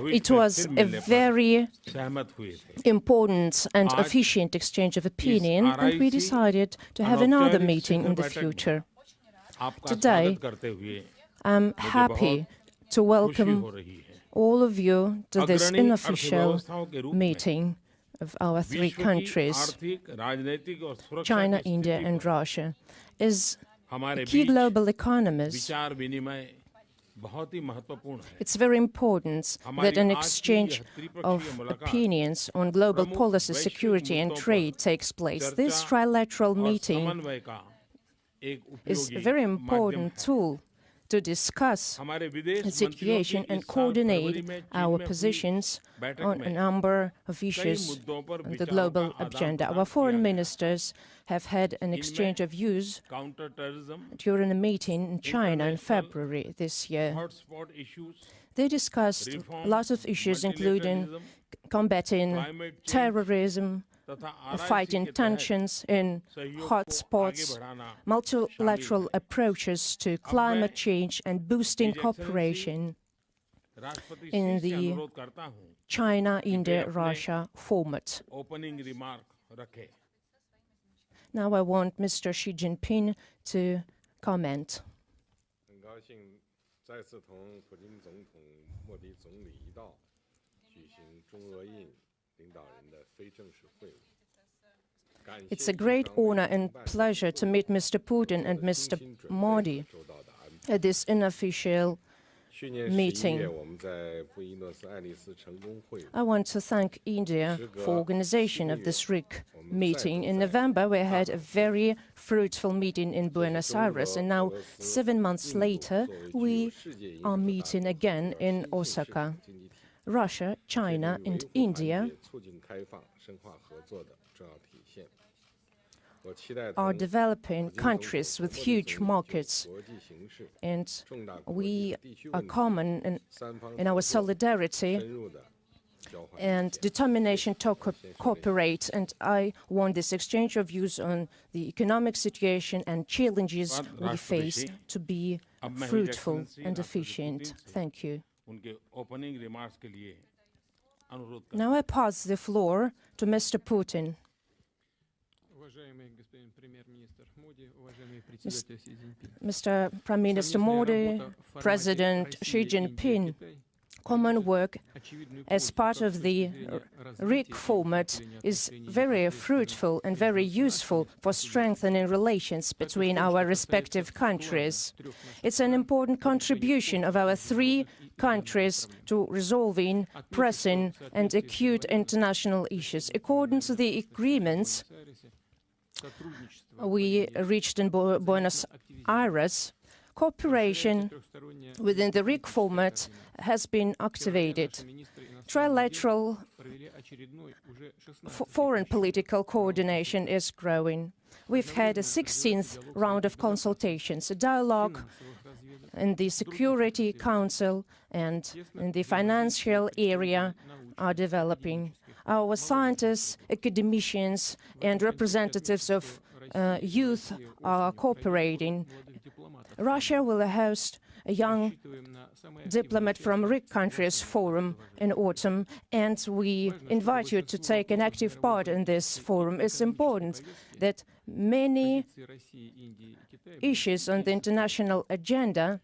It was a very important and efficient exchange of opinion, and we decided to have another meeting in the future. Today, I'm happy to welcome all of you to this unofficial meeting of our three countries, China, India, and Russia. As key global economies, it's very important that an exchange of opinions on global policy, security, and trade takes place. This trilateral meeting is a very important tool to discuss the situation and coordinate our positions on a number of issues on the global agenda. Our foreign ministers have had an exchange of views during a meeting in China in February this year. They discussed lots of issues, including combating terrorism, fighting tensions in hotspots, multilateral approaches to climate change, and boosting cooperation in the China-India-Russia format. Now I want Mr. Xi Jinping to comment. It's a great honor and pleasure to meet Mr. Putin and Mr. Modi at this unofficial meeting. I want to thank India for organization of this RIC meeting. In November, we had a very fruitful meeting in Buenos Aires, and now 7 months later, we are meeting again in Osaka. Russia, China, and India are developing countries with huge markets, and we are common in our solidarity and determination to cooperate. And I want this exchange of views on the economic situation and challenges we face to be fruitful and efficient. Thank you. Now I pass the floor to Mr. Putin. Mr. Prime Minister Modi, President Xi Jinping, common work as part of the RIC format is very fruitful and very useful for strengthening relations between our respective countries. It's an important contribution of our three countries to resolving pressing and acute international issues. According to the agreements we reached in Buenos Aires, cooperation within the RIC format has been activated. Trilateral foreign political coordination is growing. We've had a 16th round of consultations, a dialogue in the Security Council and in the financial area are developing. Our scientists, academicians, and representatives of youth are cooperating. Russia will host a young diplomat from RIC countries forum in autumn, and we invite you to take an active part in this forum. It's important that many issues on the international agenda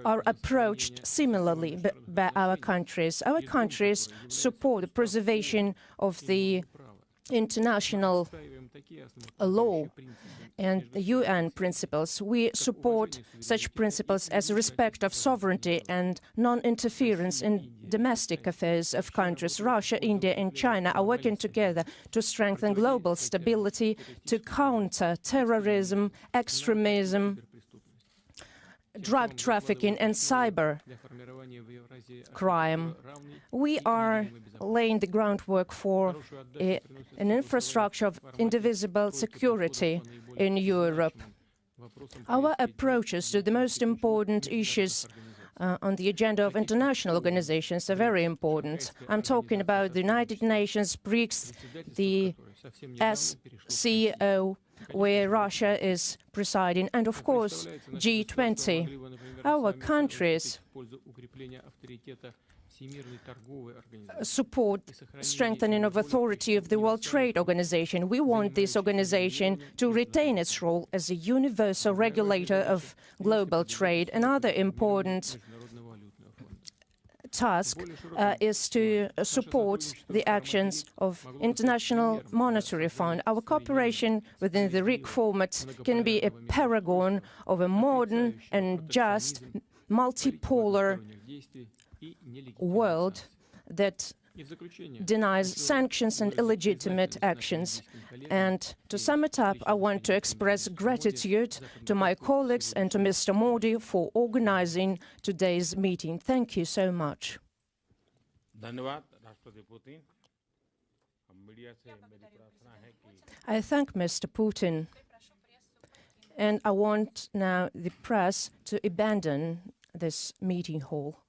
are approached similarly by our countries. Our countries support the preservation of the international law and the UN principles. We support such principles as respect of sovereignty and non-interference in domestic affairs of countries. Russia, India, and China are working together to strengthen global stability, to counter terrorism, extremism, drug trafficking, and cyber crime. We are laying the groundwork for an infrastructure of indivisible security in Europe. Our approaches to the most important issues on the agenda of international organizations are very important. I'm talking about the United Nations, BRICS, the SCO, where Russia is presiding, and of course G20. Our countries support strengthening of authority of the World Trade Organization. We want this organization to retain its role as a universal regulator of global trade. Another important task is to support the actions of International Monetary Fund. Our cooperation within the RIC format can be a paragon of a modern and just multipolar world that denies sanctions and illegitimate actions. And to sum it up, I want to express gratitude to my colleagues and to Mr. Modi for organizing today's meeting. Thank you so much. I thank Mr. Putin, and I want now the press to abandon this meeting hall.